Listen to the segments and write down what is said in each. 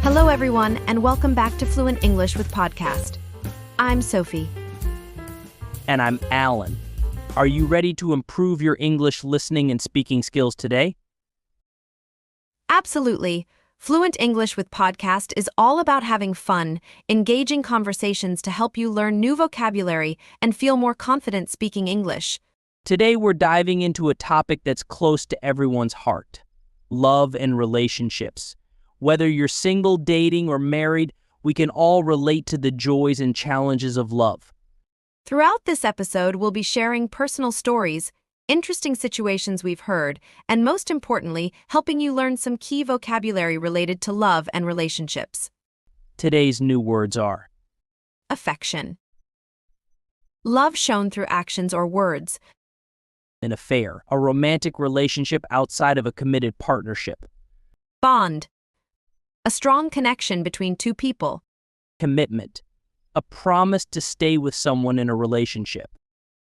Hello, everyone, and welcome back to Fluent English with Podcast. I'm Sophie. And I'm Alan. Are you ready to improve your English listening and speaking skills today? Absolutely. Fluent English with Podcast is all about having fun, engaging conversations to help you learn new vocabulary and feel more confident speaking English. Today we're diving into a topic that's close to everyone's heart: love and relationships. Whether you're single, dating, or married, we can all relate to the joys and challenges of love. Throughout this episode, we'll be sharing personal stories, interesting situations we've heard, and most importantly, helping you learn some key vocabulary related to love and relationships. Today's new words are Affection. Love shown through actions or words. an affair, a romantic relationship outside of a committed partnership. Bond. A strong connection between two people. Commitment, a promise to stay with someone in a relationship.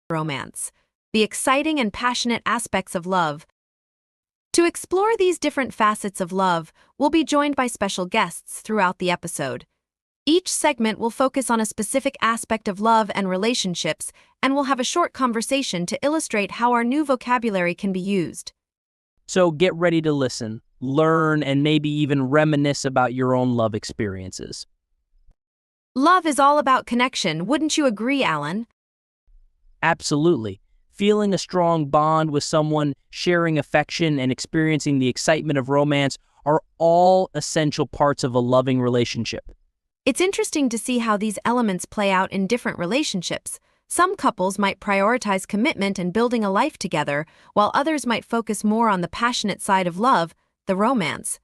Romance. The exciting and passionate aspects of love. To explore these different facets of love, we'll be joined by special guests throughout the episode. Each segment will focus on a specific aspect of love and relationships, and we'll have a short conversation to illustrate how our new vocabulary can be used. So get ready to listen, learn, and maybe even reminisce about your own love experiences. Love is all about connection, wouldn't you agree, Alan? Absolutely. Feeling a strong bond with someone, sharing affection, and experiencing the excitement of romance are all essential parts of a loving relationship. It's interesting to see how these elements play out in different relationships. Some couples might prioritize commitment and building a life together, while others might focus more on the passionate side of love, the romance.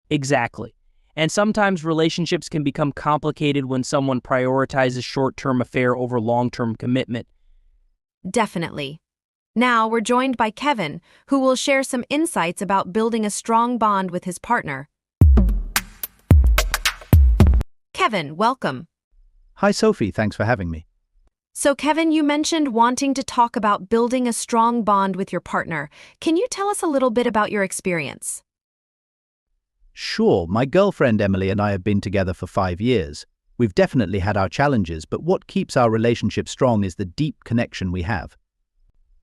Exactly. And sometimes relationships can become complicated when someone prioritizes short-term affair over long-term commitment. Definitely. Now we're joined by Kevin, who will share some insights about building a strong bond with his partner. Kevin, welcome. Hi, Sophie. Thanks for having me. So Kevin, you mentioned wanting to talk about building a strong bond with your partner. Can you tell us a little bit about your experience? Sure, my girlfriend Emily and I have been together for 5 years. We've definitely had our challenges, but what keeps our relationship strong is the deep connection we have.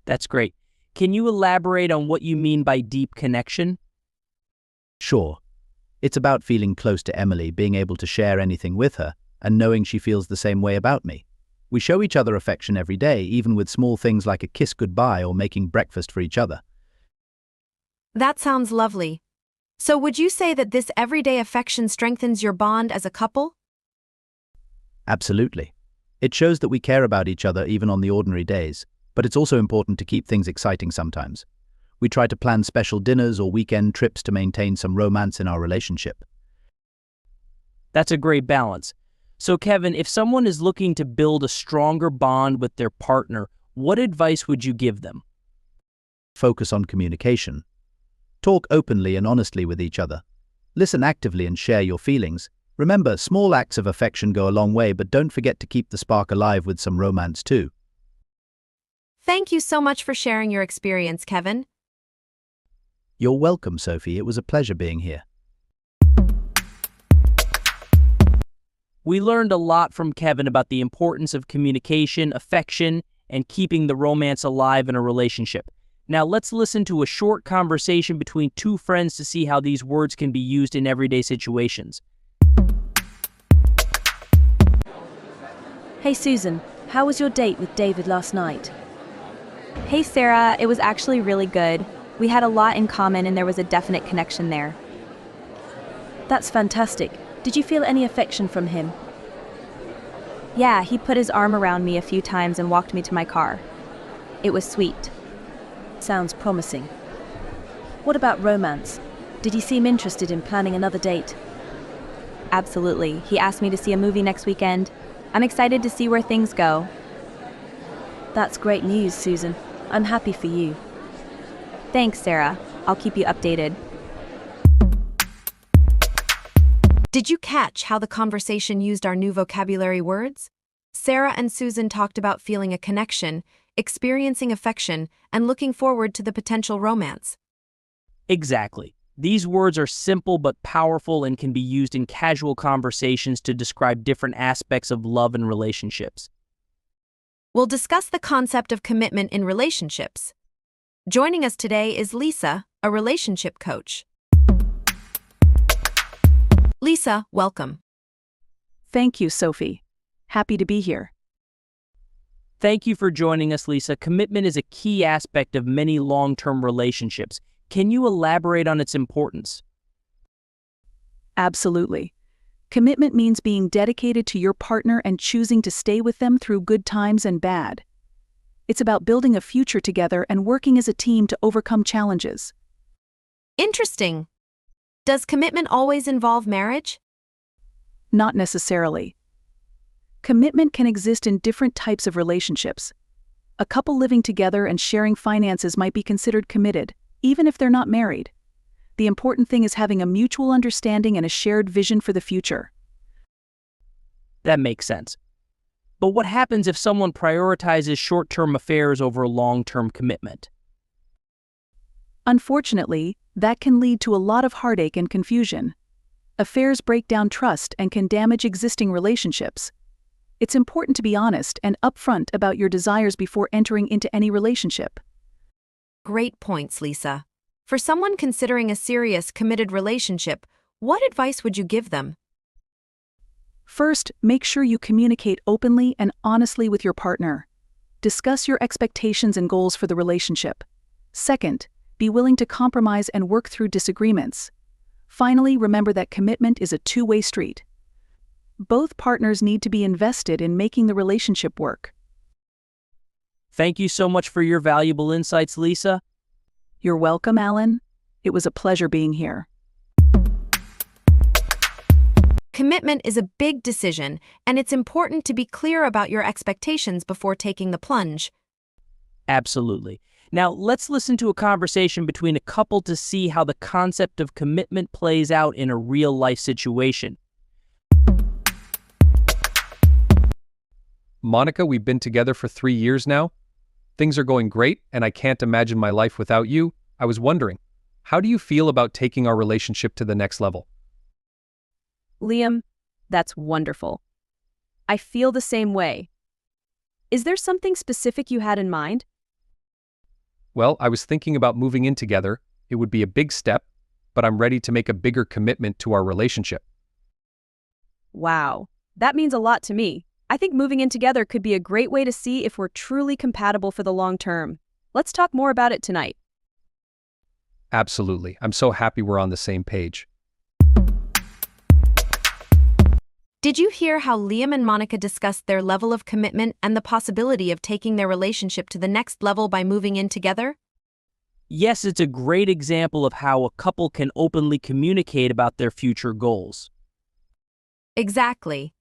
That's great. Can you elaborate on what you mean by deep connection? Sure. It's about feeling close to Emily, being able to share anything with her, and knowing she feels the same way about me. We show each other affection every day, even with small things like a kiss goodbye or making breakfast for each other. That sounds lovely. So would you say that this everyday affection strengthens your bond as a couple? Absolutely. It shows that we care about each other even on the ordinary days, but it's also important to keep things exciting sometimes. We try to plan special dinners or weekend trips to maintain some romance in our relationship. That's a great balance. So Kevin, if someone is looking to build a stronger bond with their partner, what advice would you give them? Focus on communication. Talk openly and honestly with each other. Listen actively and share your feelings. Remember, small acts of affection go a long way, but don't forget to keep the spark alive with some romance too. Thank you so much for sharing your experience, Kevin. You're welcome, Sophie. It was a pleasure being here. We learned a lot from Kevin about the importance of communication, affection, and keeping the romance alive in a relationship. Now let's listen to a short conversation between two friends to see how these words can be used in everyday situations. Hey Susan, how was your date with David last night? Hey Sarah, it was actually really good. We had a lot in common and there was a definite connection there. That's fantastic. Did you feel any affection from him? Yeah, he put his arm around me a few times and walked me to my car. It was sweet. Sounds promising. What about romance? Did he seem interested in planning another date? Absolutely. He asked me to see a movie next weekend. I'm excited to see where things go. That's great news, Susan. I'm happy for you. Thanks, Sarah. I'll keep you updated. Did you catch how the conversation used our new vocabulary words? Sarah and Susan talked about feeling a connection, experiencing affection, and looking forward to the potential romance. Exactly. These words are simple but powerful and can be used in casual conversations to describe different aspects of love and relationships. We'll discuss the concept of commitment in relationships. Joining us today is Lisa, a relationship coach. Lisa, welcome. Thank you, Sophie. Happy to be here. Thank you for joining us, Lisa. Commitment is a key aspect of many long-term relationships. Can you elaborate on its importance? Absolutely. Commitment means being dedicated to your partner and choosing to stay with them through good times and bad. It's about building a future together and working as a team to overcome challenges. Interesting. Does commitment always involve marriage? Not necessarily. Commitment can exist in different types of relationships. A couple living together and sharing finances might be considered committed, even if they're not married. The important thing is having a mutual understanding and a shared vision for the future. That makes sense. But what happens if someone prioritizes short-term affairs over a long-term commitment? Unfortunately, that can lead to a lot of heartache and confusion. Affairs break down trust and can damage existing relationships. It's important to be honest and upfront about your desires before entering into any relationship. Great points, Lisa. For someone considering a serious, committed relationship, what advice would you give them? First, make sure you communicate openly and honestly with your partner. Discuss your expectations and goals for the relationship. Second, be willing to compromise and work through disagreements. Finally, remember that commitment is a two-way street. Both partners need to be invested in making the relationship work. Thank you so much for your valuable insights, Lisa. You're welcome, Alan. It was a pleasure being here. Commitment is a big decision, and it's important to be clear about your expectations before taking the plunge. Absolutely. Now, let's listen to a conversation between a couple to see how the concept of commitment plays out in a real-life situation. Monica, we've been together for 3 years now. Things are going great, and I can't imagine my life without you. I was wondering, how do you feel about taking our relationship to the next level? Liam, that's wonderful. I feel the same way. Is there something specific you had in mind? Well, I was thinking about moving in together. It would be a big step, but I'm ready to make a bigger commitment to our relationship. Wow, that means a lot to me. I think moving in together could be a great way to see if we're truly compatible for the long term. Let's talk more about it tonight. Absolutely. I'm so happy we're on the same page. Did you hear how Liam and Monica discussed their level of commitment and the possibility of taking their relationship to the next level by moving in together? Yes, it's a great example of how a couple can openly communicate about their future goals. Exactly.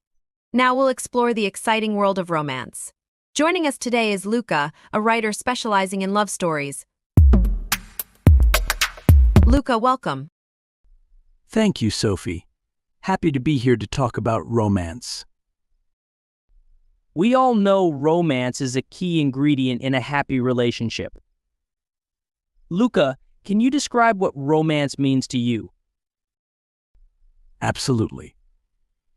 Now we'll explore the exciting world of romance. Joining us today is Luca, a writer specializing in love stories. Luca, welcome. Thank you, Sophie. Happy to be here to talk about romance. We all know romance is a key ingredient in a happy relationship. Luca, can you describe what romance means to you? Absolutely.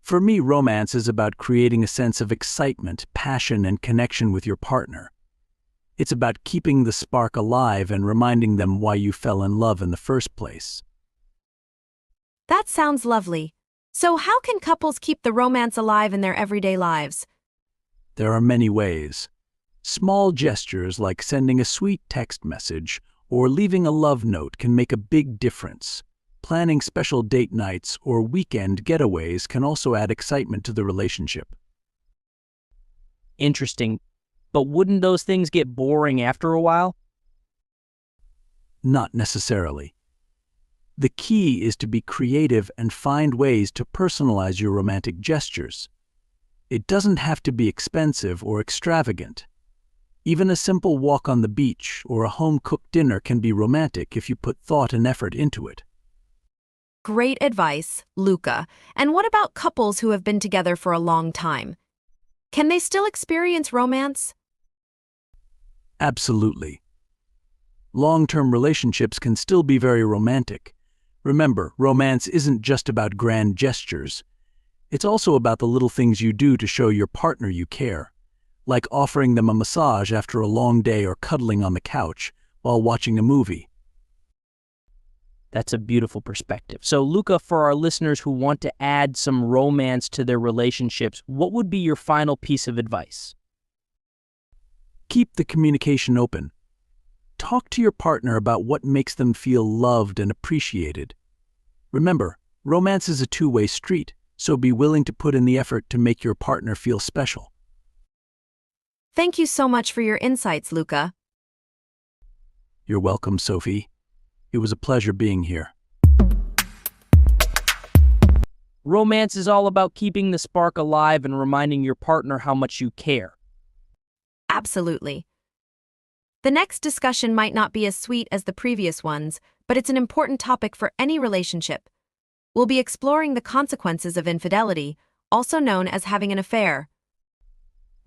For me, romance is about creating a sense of excitement, passion, and connection with your partner. It's about keeping the spark alive and reminding them why you fell in love in the first place. That sounds lovely. So how can couples keep the romance alive in their everyday lives? There are many ways. Small gestures like sending a sweet text message or leaving a love note can make a big difference. Planning special date nights or weekend getaways can also add excitement to the relationship. Interesting. But wouldn't those things get boring after a while? Not necessarily. The key is to be creative and find ways to personalize your romantic gestures. It doesn't have to be expensive or extravagant. Even a simple walk on the beach or a home-cooked dinner can be romantic if you put thought and effort into it. Great advice, Luca. And what about couples who have been together for a long time? Can they still experience romance? Absolutely. Long-term relationships can still be very romantic, Remember, romance isn't just about grand gestures. It's also about the little things you do to show your partner you care, like offering them a massage after a long day or cuddling on the couch while watching a movie. That's a beautiful perspective. So, Luca, for our listeners who want to add some romance to their relationships, what would be your final piece of advice? Keep the communication open. Talk to your partner about what makes them feel loved and appreciated. Remember, romance is a two-way street, so be willing to put in the effort to make your partner feel special. Thank you so much for your insights, Luca. You're welcome, Sophie. It was a pleasure being here. Romance is all about keeping the spark alive and reminding your partner how much you care. Absolutely. The next discussion might not be as sweet as the previous ones, but it's an important topic for any relationship. We'll be exploring the consequences of infidelity, also known as having an affair.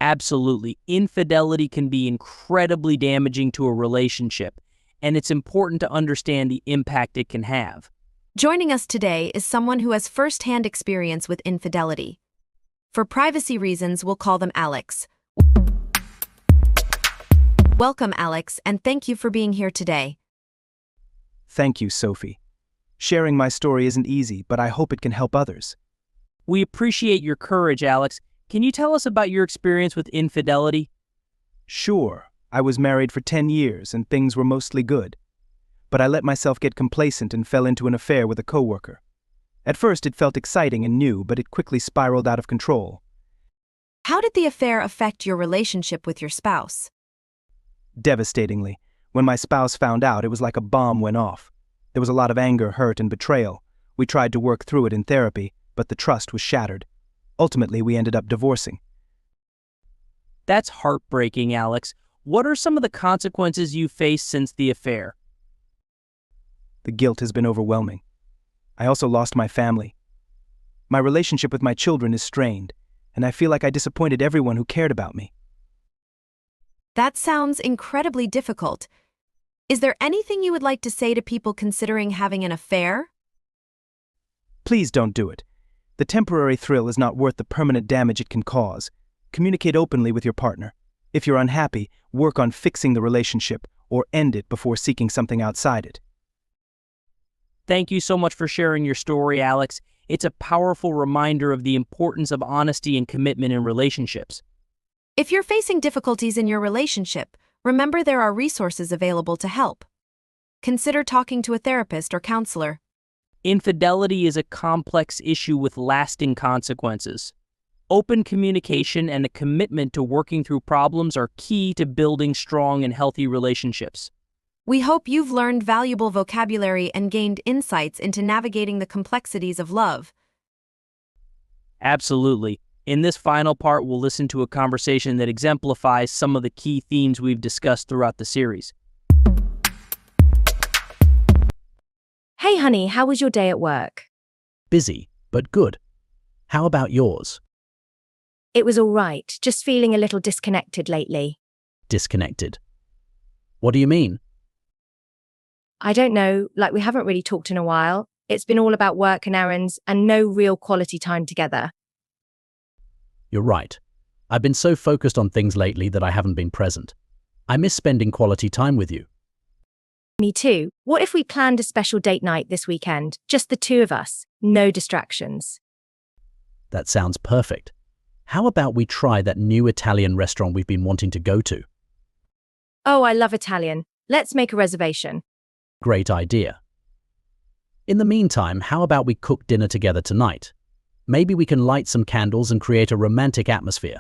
Absolutely. Infidelity can be incredibly damaging to a relationship, and it's important to understand the impact it can have. Joining us today is someone who has first-hand experience with infidelity. For privacy reasons, we'll call them Alex. Welcome, Alex, and thank you for being here today. Thank you, Sophie. Sharing my story isn't easy, but I hope it can help others. We appreciate your courage, Alex. Can you tell us about your experience with infidelity? Sure, I was married for 10 years and things were mostly good. But I let myself get complacent and fell into an affair with a coworker. At first it felt exciting and new, but it quickly spiraled out of control. How did the affair affect your relationship with your spouse? Devastatingly, when my spouse found out, it was like a bomb went off. There was a lot of anger, hurt, and betrayal. We tried to work through it in therapy, but the trust was shattered. Ultimately, we ended up divorcing. That's heartbreaking, Alex. What are some of the consequences you've faced since the affair? The guilt has been overwhelming. I also lost my family. My relationship with my children is strained, and I feel like I disappointed everyone who cared about me. That sounds incredibly difficult. Is there anything you would like to say to people considering having an affair? Please don't do it. The temporary thrill is not worth the permanent damage it can cause. Communicate openly with your partner. If you're unhappy, work on fixing the relationship or end it before seeking something outside it. Thank you so much for sharing your story, Alex. It's a powerful reminder of the importance of honesty and commitment in relationships. If you're facing difficulties in your relationship, remember there are resources available to help. Consider talking to a therapist or counselor. Infidelity is a complex issue with lasting consequences. Open communication and a commitment to working through problems are key to building strong and healthy relationships. We hope you've learned valuable vocabulary and gained insights into navigating the complexities of love. Absolutely. In this final part, we'll listen to a conversation that exemplifies some of the key themes we've discussed throughout the series. Hey honey, how was your day at work? Busy, but good. How about yours? It was all right, just feeling a little disconnected lately. Disconnected. What do you mean? I don't know, like we haven't really talked in a while. It's been all about work and errands and no real quality time together. You're right. I've been so focused on things lately that I haven't been present. I miss spending quality time with you. Me too. What if we planned a special date night this weekend? Just the two of us, no distractions. That sounds perfect. How about we try that new Italian restaurant we've been wanting to go to? Oh, I love Italian. Let's make a reservation. Great idea. In the meantime, how about we cook dinner together tonight? Maybe we can light some candles and create a romantic atmosphere.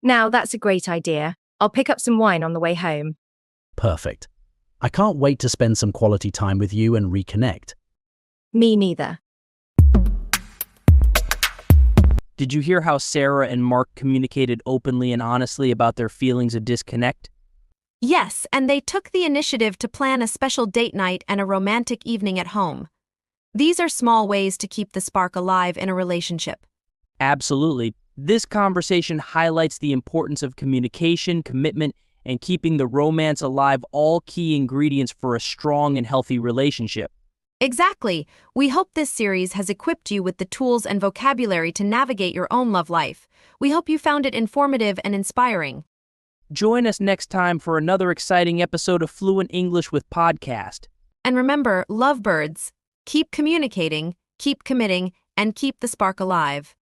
Now, that's a great idea. I'll pick up some wine on the way home. Perfect. I can't wait to spend some quality time with you and reconnect. Me neither. Did you hear how Sarah and Mark communicated openly and honestly about their feelings of disconnect? Yes, and they took the initiative to plan a special date night and a romantic evening at home. These are small ways to keep the spark alive in a relationship. Absolutely. This conversation highlights the importance of communication, commitment, and keeping the romance alive, all key ingredients for a strong and healthy relationship. Exactly. We hope this series has equipped you with the tools and vocabulary to navigate your own love life. We hope you found it informative and inspiring. Join us next time for another exciting episode of Fluent English with Podcast. And remember, lovebirds, keep communicating, keep committing, and keep the spark alive.